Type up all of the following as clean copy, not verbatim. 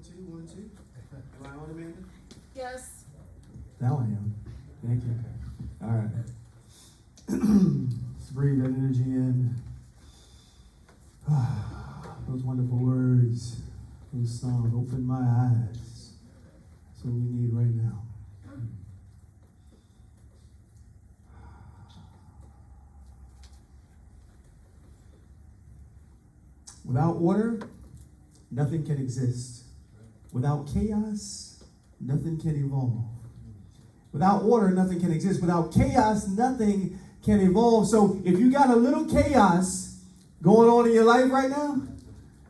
1, 2, 1, 2. Am I on, Amanda? Yes. Now I am. Thank you. All right. Let's breathe that energy in. Those wonderful words. Those songs. Open my eyes. That's what we need right now. Without order, nothing can exist. Without chaos, nothing can evolve. Without order, nothing can exist. Without chaos, nothing can evolve. So if you got a little chaos going on in your life right now,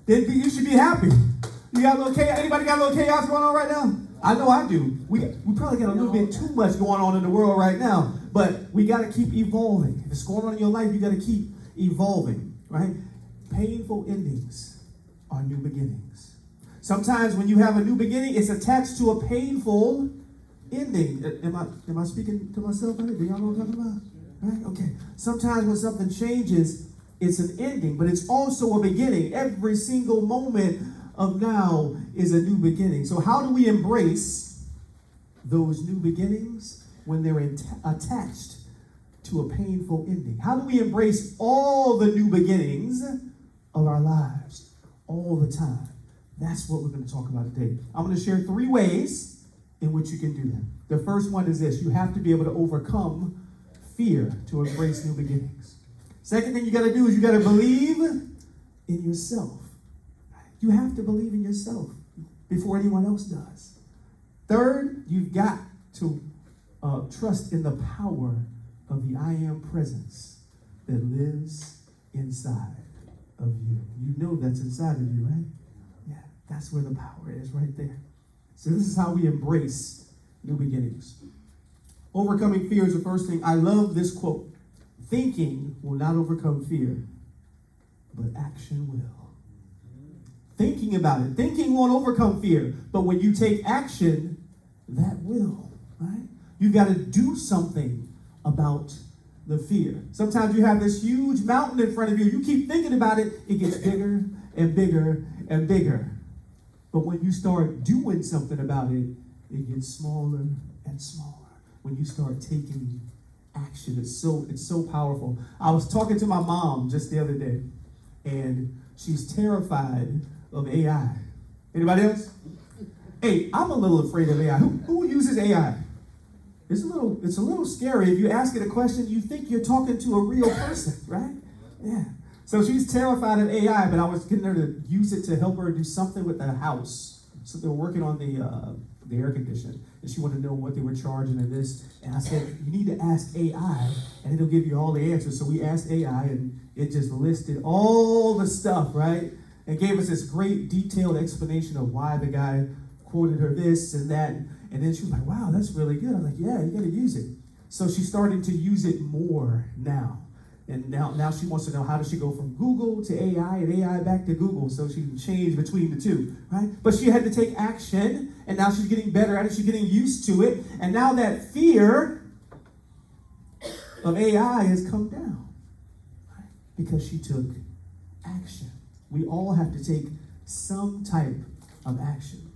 then you should be happy. You got a little chaos? Anybody got a little chaos going on right now? I know I do. We probably got a little bit too much going on in the world right now, but we got to keep evolving. If it's going on in your life, you got to keep evolving, right? Painful endings are new beginnings. Sometimes when you have a new beginning, it's attached to a painful ending. Am I speaking to myself? Right? Do y'all know what I'm talking about? Right? Okay. Sometimes when something changes, it's an ending, but it's also a beginning. Every single moment of now is a new beginning. So how do we embrace those new beginnings when they're attached to a painful ending? How do we embrace all the new beginnings of our lives all the time? That's what we're going to talk about today. I'm going to share 3 ways in which you can do that. The first one is this: you have to be able to overcome fear to embrace new beginnings. Second thing you got to do is you got to believe in yourself. You have to believe in yourself before anyone else does. Third, you've got to trust in the power of the I am presence that lives inside of you. You know that's inside of you, right? Yeah, that's where the power is, right there. So this is how we embrace new beginnings. Overcoming fear is the first thing. I love this quote. Thinking will not overcome fear, but action will. Thinking about it. Thinking won't overcome fear, but when you take action, that will, right? You got to do something about the fear. Sometimes you have this huge mountain in front of you. You keep thinking about it, it gets bigger and bigger and bigger. But when you start doing something about it, it gets smaller and smaller. When you start taking action, it's so powerful. I was talking to my mom just the other day, and she's terrified of AI. Anybody else? Hey, I'm a little afraid of AI. Who uses AI? It's a little scary. If you ask it a question, you think you're talking to a real person, right? Yeah. So she's terrified of AI, but I was getting her to use it to help her do something with the house. So they were working on the air conditioner, and she wanted to know what they were charging and this. And I said, you need to ask AI, and it'll give you all the answers. So we asked AI, and it just listed all the stuff, right? And gave us this great detailed explanation of why the guy quoted her this and that. And then she was like, wow, that's really good. I was like, yeah, you got to use it. So she's starting to use it more now. And now she wants to know, how does she go from Google to AI and AI back to Google so she can change between the two, right? But she had to take action, and now she's getting better at it. She's getting used to it. And now that fear of AI has come down, right? Because she took action. We all have to take some type of action.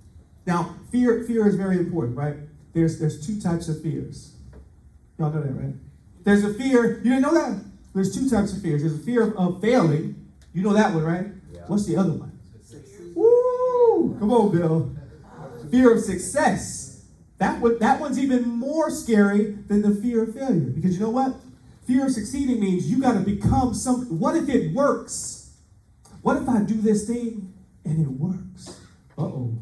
Now, fear is very important, right? There's 2 types of fears. Y'all know that, right? There's a fear, you didn't know that? There's 2 types of fears. There's a fear of failing. You know that one, right? Yeah. What's the other one? Woo! Come on, Bill. Fear of success. That one's even more scary than the fear of failure. Because you know what? Fear of succeeding means you got to become something. What if it works? What if I do this thing and it works? Uh-oh.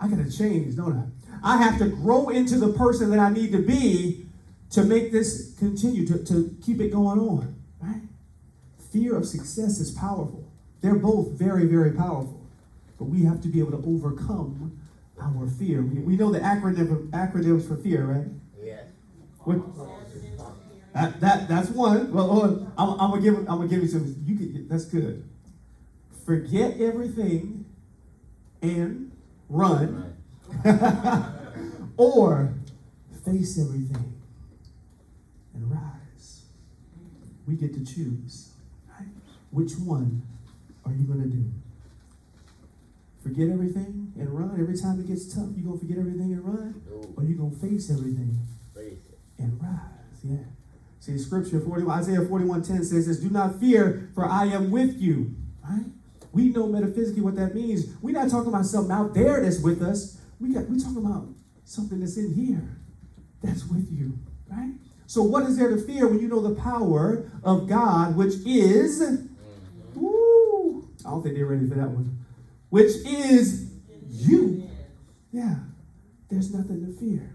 I got to change, don't I? I have to grow into the person that I need to be to make this continue, to keep it going on, right? Fear of success is powerful. They're both very, very powerful. But we have to be able to overcome our fear. We know the acronyms for fear, right? Yeah. What? That's one. Well, I'm gonna give you some. That's good. Forget everything and run, or face everything and rise. We get to choose, right? Which one are you going to do? forget everything and run? Every time it gets tough, you're going to forget everything and run? No. Or you're going to face everything Face it. and rise? Yeah. See, Scripture, Isaiah 41:10 says this, do not fear, for I am with you. Right? We know metaphysically what that means. We're not talking about something out there that's with us. We're talking about something that's in here that's with you. Right? So what is there to fear when you know the power of God, which is, woo, I don't think they're ready for that one, which is you. Yeah. There's nothing to fear.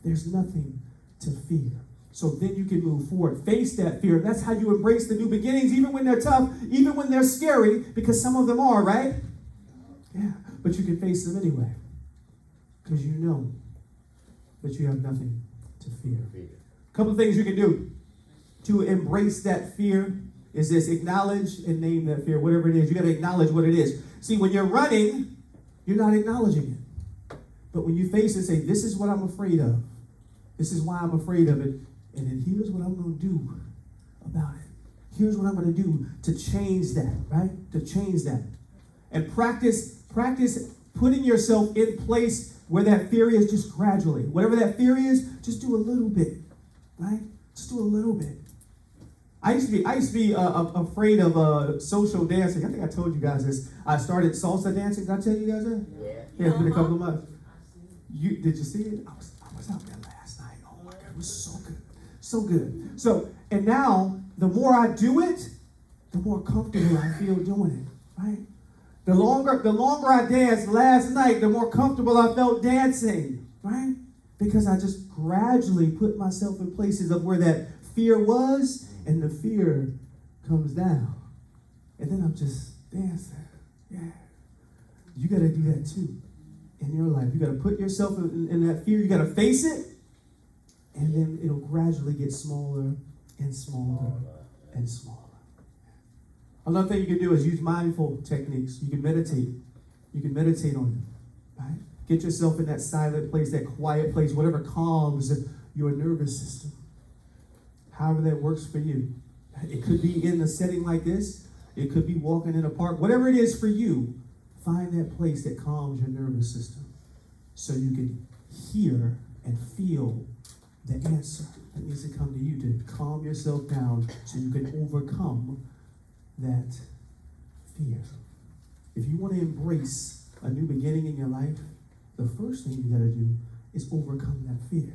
There's nothing to fear. So then you can move forward. Face that fear. That's how you embrace the new beginnings, even when they're tough, even when they're scary, because some of them are, right? Yeah. But you can face them anyway. Because you know that you have nothing to fear. A couple of things you can do to embrace that fear is this: acknowledge and name that fear, whatever it is. You got to acknowledge what it is. See, when you're running, you're not acknowledging it. But when you face it, say, this is what I'm afraid of. This is why I'm afraid of it. And then here's what I'm going to do about it. Here's what I'm going to do to change that, right? To change that. And practice putting yourself in place where that fear is, just gradually. Whatever that fear is, just do a little bit, right? Just do a little bit. I used to be afraid of social dancing. I think I told you guys this. I started salsa dancing. Did I tell you guys that? Yeah, it's been a couple of months. Did you see it? I was out there last night. Oh my God, it was so good. So good. So, and now, the more I do it, the more comfortable I feel doing it, right? The longer I danced last night, the more comfortable I felt dancing, right? Because I just gradually put myself in places of where that fear was, and the fear comes down. And then I'm just dancing. Yeah. You got to do that too in your life. You got to put yourself in that fear. You got to face it. And then it'll gradually get smaller and smaller and smaller. Another thing you can do is use mindful techniques. You can meditate. You can meditate on it, right? Get yourself in that silent place, that quiet place, whatever calms your nervous system. However that works for you. It could be in a setting like this. It could be walking in a park. Whatever it is for you, find that place that calms your nervous system so you can hear and feel the answer that needs to come to you to calm yourself down so you can overcome that fear. If you want to embrace a new beginning in your life, the first thing you got to do is overcome that fear.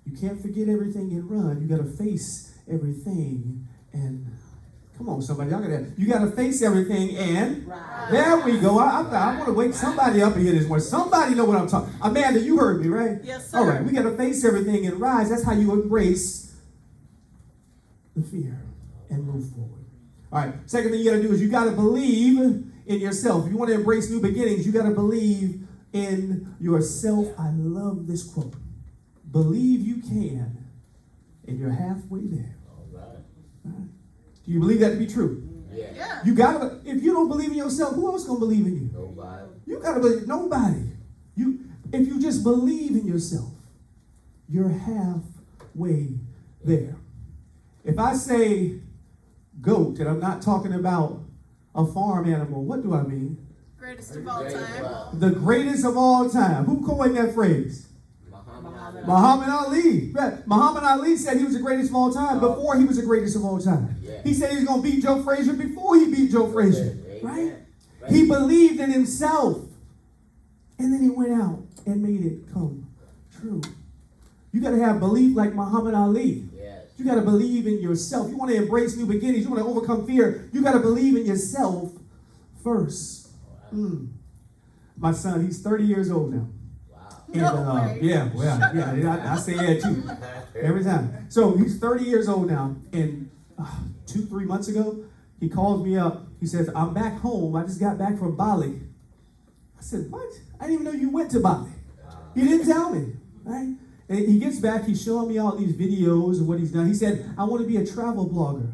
You can't forget everything and run. You got to face everything and come on, somebody. You got to face everything and there we go. I want to wake somebody up in here this morning. Somebody know what I'm talking. Amanda, you heard me, right? Yes, sir. All right, we got to face everything and rise. That's how you embrace the fear and move forward. All right, second thing you got to do is you got to believe in yourself. If you want to embrace new beginnings, you got to believe in yourself. I love this quote. Believe you can, and you're halfway there. All right. Right? Do you believe that to be true? Yeah. You gotta. If you don't believe in yourself, who else gonna believe in you? Nobody. You gotta believe nobody. If you just believe in yourself, you're halfway there. If I say goat, and I'm not talking about a farm animal, what do I mean? Greatest of all time. The greatest of all time. Who coined that phrase? Muhammad Ali. Right. Muhammad Ali said he was the greatest of all time before he was the greatest of all time. Yeah. He said he was going to beat Joe Frazier before he beat Joe Frazier. Right? He believed in himself. And then he went out and made it come true. You got to have belief like Muhammad Ali. Yes. You got to believe in yourself. You want to embrace new beginnings. You want to overcome fear. You got to believe in yourself first. My son, he's 30 years old now. And, I say that too. Every time. So he's 30 years old now. And 2-3 months ago, he calls me up. He says, I'm back home. I just got back from Bali. I said, what? I didn't even know you went to Bali. He didn't tell me. Right? And he gets back. He's showing me all these videos of what he's done. He said, I want to be a travel blogger.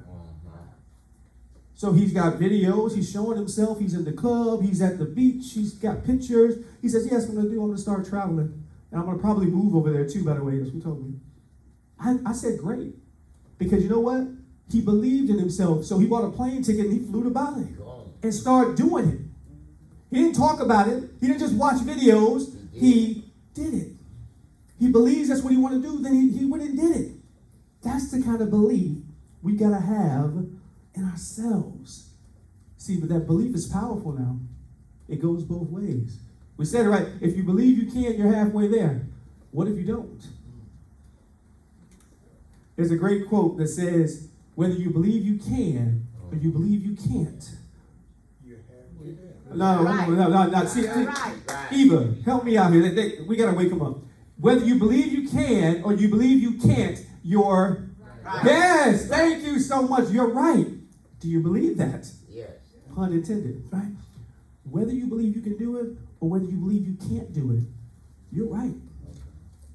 So he's got videos, he's showing himself, he's in the club, he's at the beach, he's got pictures. He says, yes, I'm going to start traveling. And I'm going to probably move over there too, by the way, that's what he told me. I said, great. Because you know what? He believed in himself. So he bought a plane ticket and he flew to Bali and started doing it. He didn't talk about it. He didn't just watch videos. He did it. He believes that's what he wanted to do, then he went and did it. That's the kind of belief we got to have in ourselves. See, but that belief is powerful now. It goes both ways. We said it right. If you believe you can, you're halfway there. What if you don't? There's a great quote that says, whether you believe you can or you believe you can't. No. See, Eva, help me out here. We got to wake them up. Whether you believe you can or you believe you can't, you're right. Yes, thank you so much. You're right. Do you believe that? Yes. Pun intended, right? Whether you believe you can do it or whether you believe you can't do it, you're right.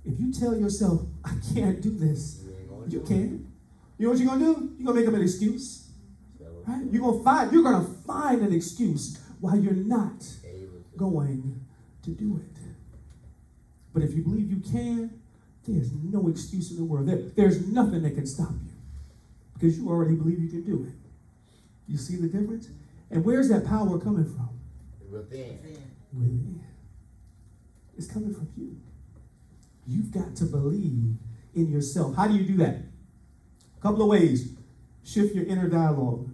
If you tell yourself, I can't do this, you can. You know what you're going to do? You're going to make up an excuse. Right? You're going to find an excuse why you're not going to do it. But if you believe you can, there's no excuse in the world. There's nothing that can stop you because you already believe you can do it. You see the difference? And where's that power coming from? Within. Within. It's coming from you. You've got to believe in yourself. How do you do that? A couple of ways. Shift your inner dialogue.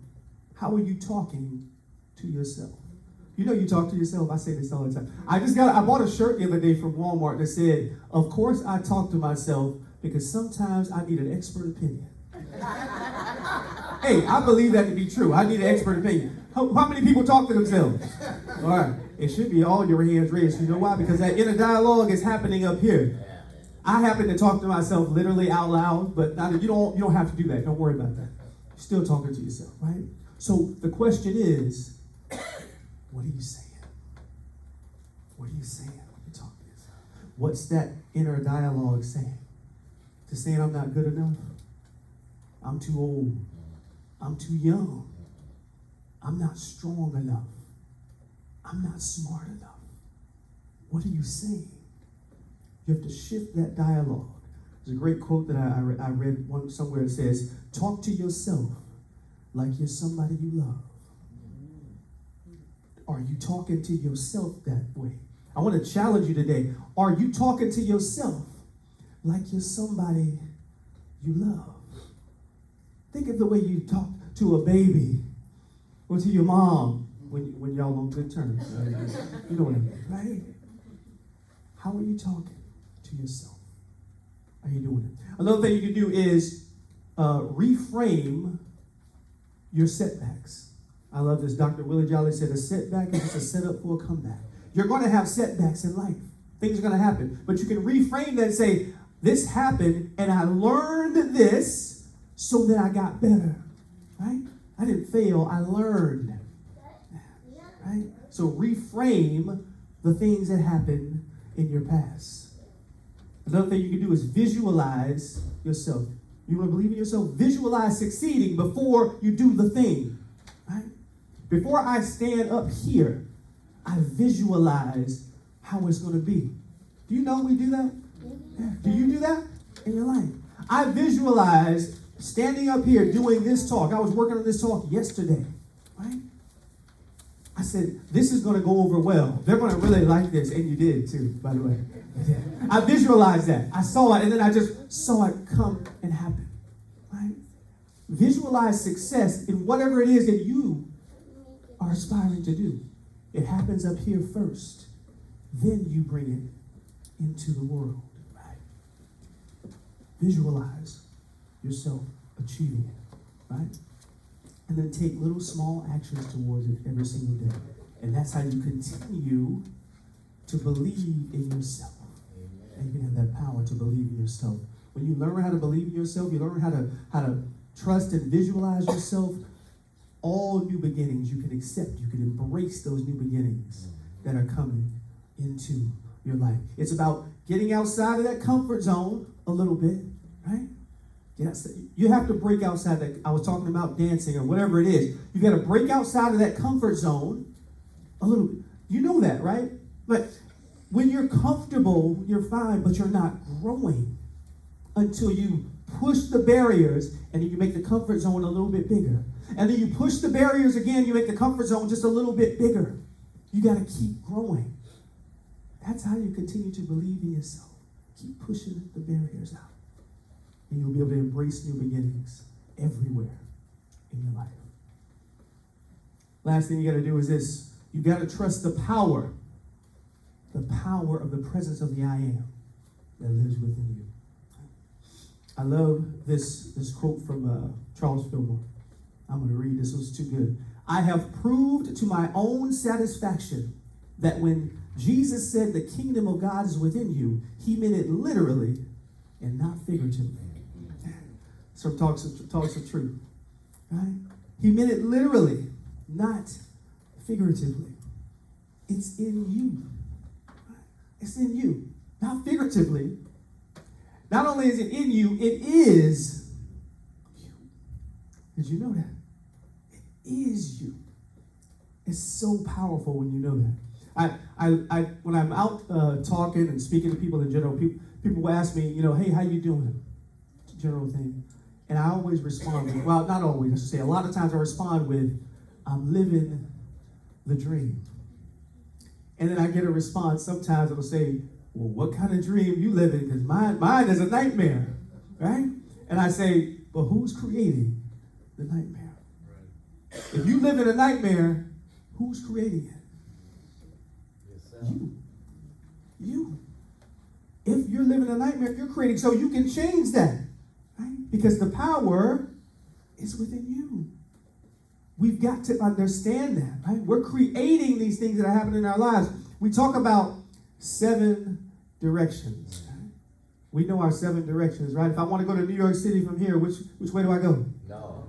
How are you talking to yourself? You know you talk to yourself. I say this all the time. I bought a shirt the other day from Walmart that said, of course I talk to myself because sometimes I need an expert opinion. Hey, I believe that to be true. I need an expert opinion. How many people talk to themselves? All right. It should be all your hands raised. You know why? Because that inner dialogue is happening up here. I happen to talk to myself literally out loud, but you don't have to do that. Don't worry about that. You're still talking to yourself, right? So the question is, what are you saying? What are you saying when you talk to yourself? What's that inner dialogue saying? To saying I'm not good enough? I'm too old. I'm too young. I'm not strong enough. I'm not smart enough. What are you saying? You have to shift that dialogue. There's a great quote that I read somewhere that says, talk to yourself like you're somebody you love. Are you talking to yourself that way? I want to challenge you today. Are you talking to yourself like you're somebody you love? Think of the way you talk to a baby or to your mom when y'all on good terms. Right? You know what I mean, right? How are you talking to yourself? Are you doing it? Another thing you can do is reframe your setbacks. I love this. Dr. Willie Jolly said a setback is just a setup for a comeback. You're going to have setbacks in life. Things are going to happen. But you can reframe that and say, this happened and I learned this so that I got better. Right? I didn't fail. I learned. Right? So reframe the things that happened in your past. Another thing you can do is visualize yourself. You want to believe in yourself? Visualize succeeding before you do the thing. Right? Before I stand up here, I visualize how it's going to be. Do you know we do that? Yeah. Do you do that in your life? I visualize standing up here doing this talk. I was working on this talk yesterday. Right? I said, this is going to go over well. They're going to really like this. And you did too, by the way. I visualized that. I saw it, and then I just saw it come and happen. Right? Visualize success in whatever it is that you are aspiring to do. It happens up here first. Then you bring it into the world. Right? Visualize yourself achieving it. Right? And then take little small actions towards it every single day. And that's how you continue to believe in yourself. And you can have that power to believe in yourself. When you learn how to believe in yourself, you learn how to trust and visualize yourself, all new beginnings you can accept. You can embrace those new beginnings that are coming into your life. It's about getting outside of that comfort zone a little bit, right? You have to break outside that. I was talking about dancing or whatever it is. You got to break outside of that comfort zone a little bit. You know that, right? But when you're comfortable, you're fine, but you're not growing until you push the barriers and then you make the comfort zone a little bit bigger. And then you push the barriers again, you make the comfort zone just a little bit bigger. You got to keep growing. That's how you continue to believe in yourself. Keep pushing the barriers out. And you'll be able to embrace new beginnings everywhere in your life. Last thing you got to do is this. You got to trust the power of the presence of the I am that lives within you. I love this quote from Charles Fillmore. I'm going to read this. It was too good. I have proved to my own satisfaction that when Jesus said the kingdom of God is within you, he meant it literally and not figuratively. Some talks of truth. Right? He meant it literally, not figuratively. It's in you. It's in you. Not figuratively. Not only is it in you, it is you. Did you know that? It is you. It's so powerful when you know that. I when I'm out talking and speaking to people in general, people will ask me, hey, how you doing? It's a general thing. And I always respond with, well, not always, I should say, a lot of times I respond with, I'm living the dream. And then I get a response. Sometimes it'll say, well, what kind of dream you living? Because mine is a nightmare, right? And I say, well, who's creating the nightmare? Right. If you live in a nightmare, who's creating it? Yourself. You. If you're living a nightmare, you're creating, so you can change that, right? Because the power is within you. We've got to understand that, right? We're creating these things that are happening in our lives. We talk about 7 directions. Right? We know our 7 directions, right? If I want to go to New York City from here, which way do I go? No.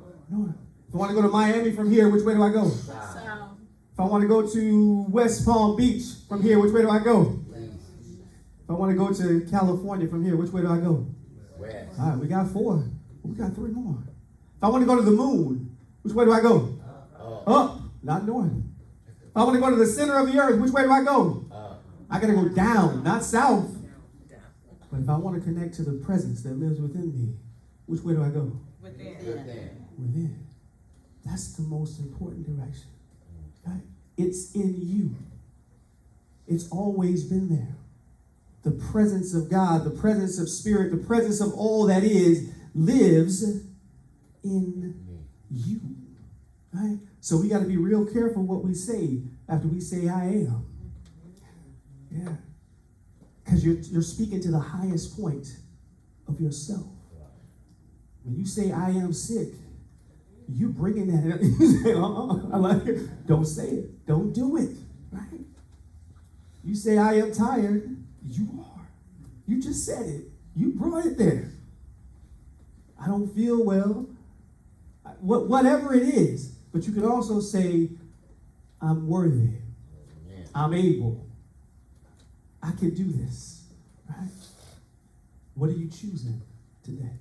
If I want to go to Miami from here, which way do I go? South. If I want to go to West Palm Beach from here, which way do I go? If I want to go to California from here, which way do I go? West. All right, we got 4. We got 3 more. If I want to go to the moon, which way do I go? Up, not north. If I want to go to the center of the earth, which way do I go? I got to go down, not south. But if I want to connect to the presence that lives within me, which way do I go? Within. That's the most important direction. Right? It's in you. It's always been there. The presence of God, the presence of Spirit, the presence of all that is, lives in you. Right? So we got to be real careful what we say after we say I am. Yeah. Because you're speaking to the highest point of yourself. When you say I am sick, you bringing that up. You say, I like it. Don't say it. Don't do it. Right? You say I am tired, you are. You just said it. You brought it there. I don't feel well. Whatever it is. But you can also say, I'm worthy. I'm able. I can do this. Right? What are you choosing today?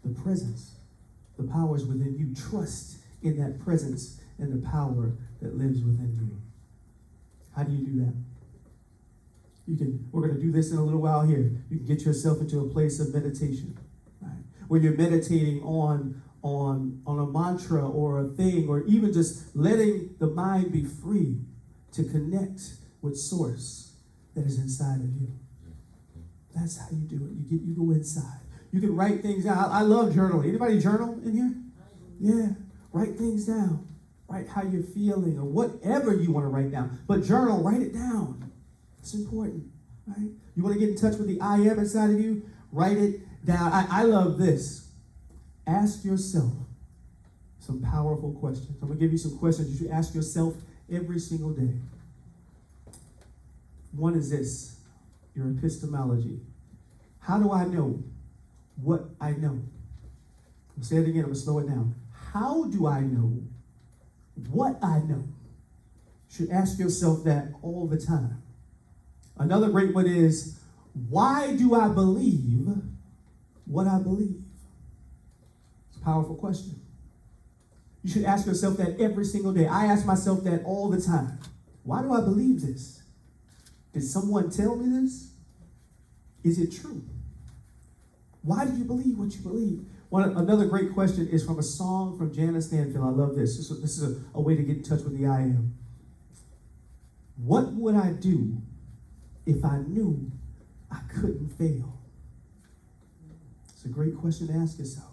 The presence. The power is within you. Trust in that presence and the power that lives within you. How do you do that? We're going to do this in a little while here. You can get yourself into a place of meditation, right? Where you're meditating on a mantra or a thing, or even just letting the mind be free to connect with source that is inside of you. That's how you do it. You go inside. You can write things down. I love journaling. Anybody journal in here? Yeah. Write things down. Write how you're feeling or whatever you want to write down. But journal, write it down. It's important, right? You want to get in touch with the I am inside of you? Write it down. I love this. Ask yourself some powerful questions. I'm going to give you some questions you should ask yourself every single day. One is this, your epistemology. How do I know what I know? I'll say it again, I'm going to slow it down. How do I know what I know? You should ask yourself that all the time. Another great one is, why do I believe what I believe? It's a powerful question. You should ask yourself that every single day. I ask myself that all the time. Why do I believe this? Did someone tell me this? Is it true? Why do you believe what you believe? Another great question is from a song from Janice Stanfield. I love this. This is a way to get in touch with the I am. What would I do if I knew I couldn't fail? It's a great question to ask yourself.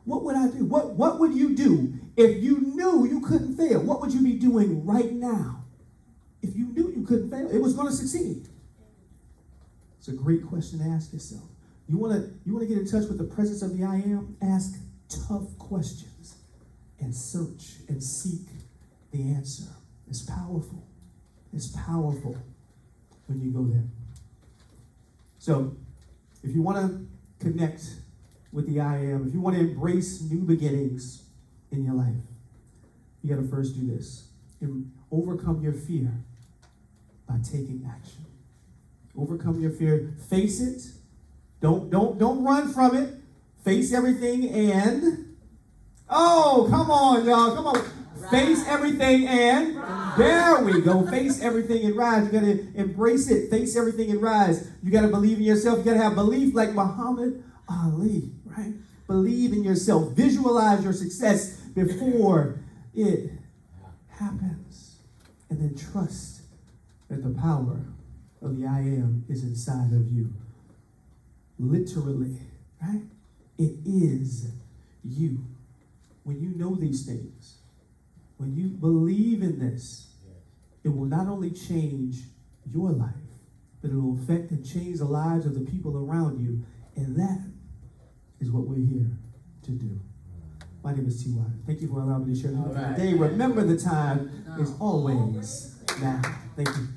What would I do? What would you do if you knew you couldn't fail? What would you be doing right now if you knew you couldn't fail? It was going to succeed. It's a great question to ask yourself. You want to get in touch with the presence of the I Am? Ask tough questions and search and seek the answer. It's powerful. It's powerful when you go there. So, if you want to connect with the I Am, if you want to embrace new beginnings in your life, you got to first do this. Overcome your fear by taking action. Overcome your fear. Face it. Don't run from it. Face everything and come on, y'all. Come on. Rise. Face everything and rise. There we go. Face everything and rise. You got to embrace it. Face everything and rise. You got to believe in yourself. You got to have belief like Muhammad Ali, right? Believe in yourself. Visualize your success before it happens. And then trust that the power of the I Am is inside of you. Literally, right? It is you. When you know these things, when you believe in this, it will not only change your life, but it will affect and change the lives of the people around you. And that is what we're here to do. My name is T.Y. Thank you for allowing me to share this with you today. Remember, the time is always now. Thank you.